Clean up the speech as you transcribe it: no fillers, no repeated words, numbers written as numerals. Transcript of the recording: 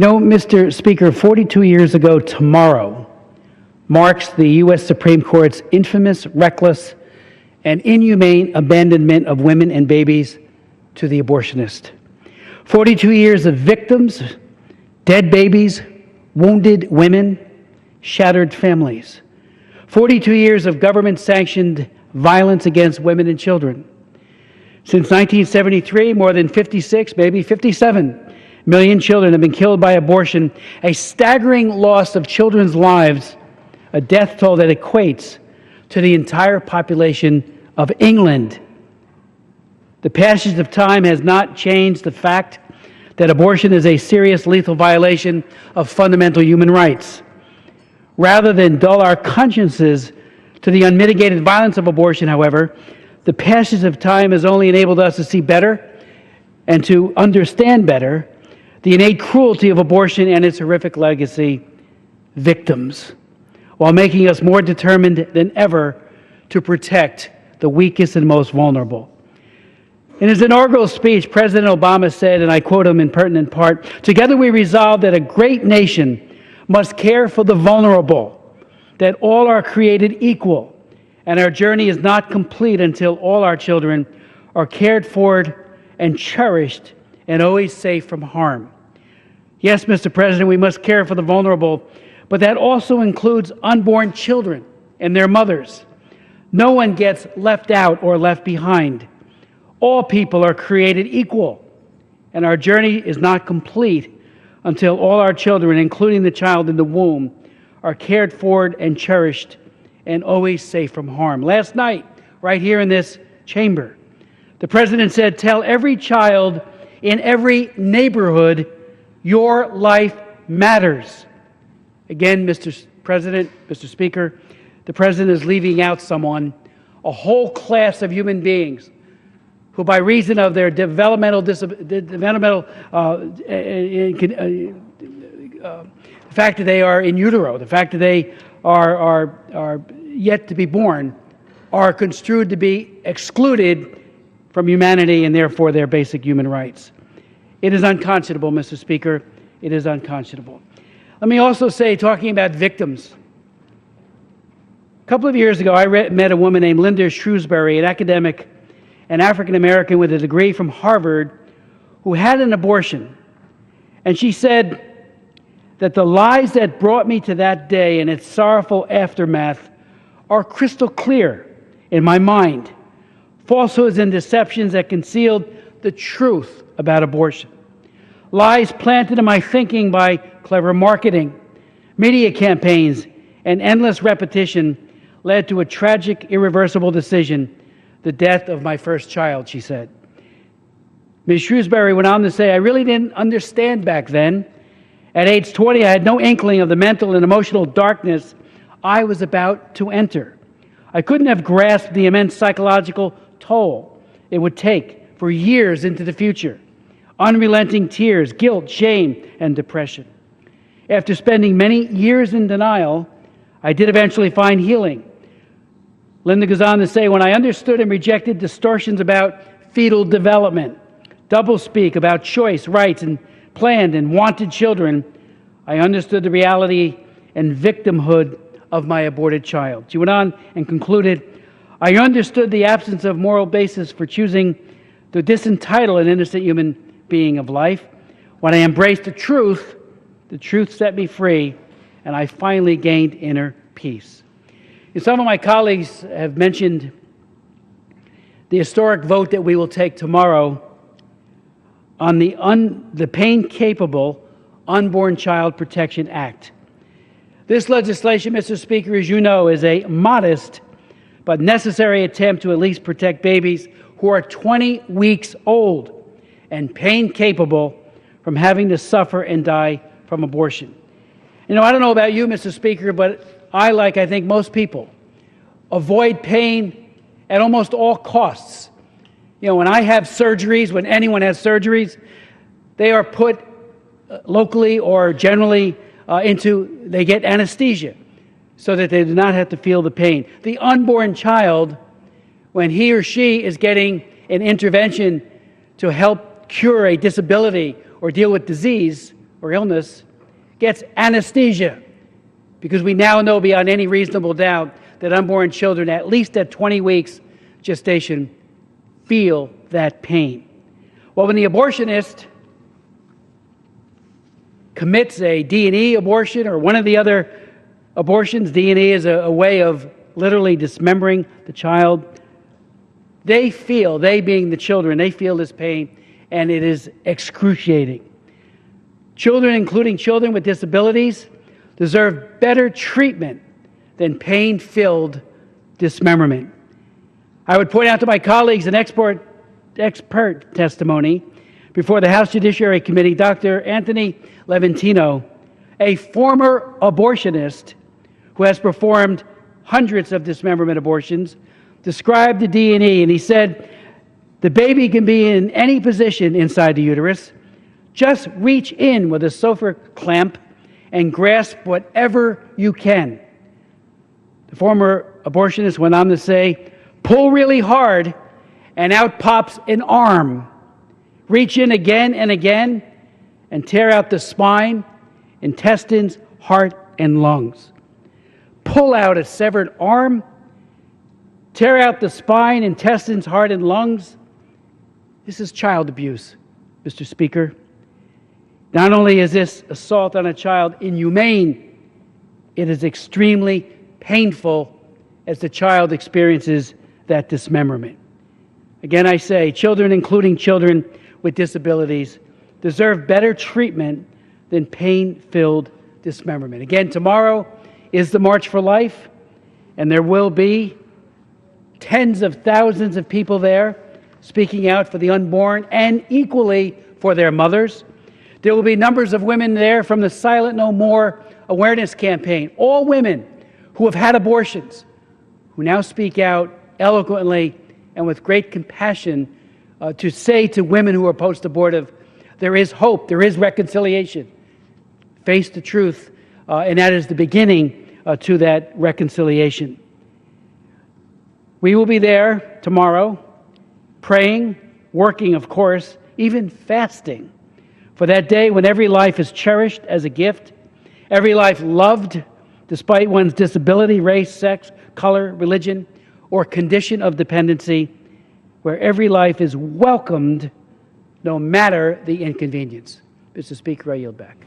You know, Mr. Speaker, 42 years ago tomorrow marks the U.S. Supreme Court's infamous, reckless, and inhumane abandonment of women and babies to the abortionist. 42 years of victims, dead babies, wounded women, shattered families. 42 years of government-sanctioned violence against women and children. Since 1973, more than 56, maybe 57 million children have been killed by abortion, a staggering loss of children's lives, a death toll that equates to the entire population of England. The passage of time has not changed the fact that abortion is a serious, lethal violation of fundamental human rights. Rather than dull our consciences to the unmitigated violence of abortion, however, the passage of time has only enabled us to see better and to understand better the innate cruelty of abortion and its horrific legacy, victims, while making us more determined than ever to protect the weakest and most vulnerable. In his inaugural speech, President Obama said, and I quote him in pertinent part, "Together we resolve that a great nation must care for the vulnerable, that all are created equal, and our journey is not complete until all our children are cared for and cherished and always safe from harm." Yes, Mr. President, we must care for the vulnerable, but that also includes unborn children and their mothers. No one gets left out or left behind. All people are created equal, and our journey is not complete until all our children, including the child in the womb, are cared for and cherished and always safe from harm. Last night, right here in this chamber, the President said, "Tell every child in every neighborhood, your life matters." Again, Mr. President, Mr. Speaker, the President is leaving out someone, a whole class of human beings who, by reason of their the fact that they are in utero, the fact that they are yet to be born, are construed to be excluded from humanity and therefore their basic human rights. It is unconscionable, Mr. Speaker. It is unconscionable. Let me also say, talking about victims, a couple of years ago, I met a woman named Linda Shrewsbury, an academic, an African-American with a degree from Harvard, who had an abortion. And she said that the lies that brought me to that day and its sorrowful aftermath are crystal clear in my mind. Falsehoods and deceptions that concealed the truth about abortion. Lies planted in my thinking by clever marketing, media campaigns, and endless repetition led to a tragic, irreversible decision, the death of my first child, she said. Ms. Shrewsbury went on to say, "I really didn't understand back then. At age 20, I had no inkling of the mental and emotional darkness I was about to enter. I couldn't have grasped the immense psychological toll it would take for years into the future. Unrelenting tears, guilt, shame, and depression. After spending many years in denial, I did eventually find healing." Linda goes on to say, "When I understood and rejected distortions about fetal development, doublespeak about choice, rights, and planned and wanted children, I understood the reality and victimhood of my aborted child." She went on and concluded, "I understood the absence of moral basis for choosing to disentitle an innocent human being of life. When I embraced the truth set me free, and I finally gained inner peace." And some of my colleagues have mentioned the historic vote that we will take tomorrow on the Pain-Capable Unborn Child Protection Act. This legislation, Mr. Speaker, as you know, is a modest but necessary attempt to at least protect babies who are 20 weeks old and pain-capable from having to suffer and die from abortion. You know, I don't know about you, Mr. Speaker, but I think most people, avoid pain at almost all costs. You know, when I have surgeries, when anyone has surgeries, they are put locally or generally they get anesthesia so that they do not have to feel the pain. The unborn child, when he or she is getting an intervention to help cure a disability or deal with disease or illness gets anesthesia, because we now know beyond any reasonable doubt that unborn children, at least at 20 weeks gestation, feel that pain. Well, when the abortionist commits a D&E abortion or one of the other abortions, D&E is a way of literally dismembering the child, they being the children, they feel this pain, and it is excruciating. Children, including children with disabilities, deserve better treatment than pain-filled dismemberment. I would point out to my colleagues an expert testimony before the House Judiciary Committee, Dr. Anthony Levantino, a former abortionist who has performed hundreds of dismemberment abortions, described the D&E, and he said, the baby can be in any position inside the uterus. Just reach in with a sofa clamp and grasp whatever you can. The former abortionist went on to say, pull really hard and out pops an arm. Reach in again and again and tear out the spine, intestines, heart, and lungs. Pull out a severed arm, tear out the spine, intestines, heart, and lungs. This is child abuse, Mr. Speaker. Not only is this assault on a child inhumane, it is extremely painful as the child experiences that dismemberment. Again, I say, children, including children with disabilities, deserve better treatment than pain-filled dismemberment. Again, tomorrow is the March for Life, and there will be tens of thousands of people there speaking out for the unborn and equally for their mothers. There will be numbers of women there from the Silent No More awareness campaign, all women who have had abortions, who now speak out eloquently and with great compassion to say to women who are post-abortive, there is hope, there is reconciliation. Face the truth, and that is the beginning to that reconciliation. We will be there tomorrow, praying, working, of course, even fasting, for that day when every life is cherished as a gift, every life loved despite one's disability, race, sex, color, religion, or condition of dependency, where every life is welcomed no matter the inconvenience. Mr. Speaker, I yield back.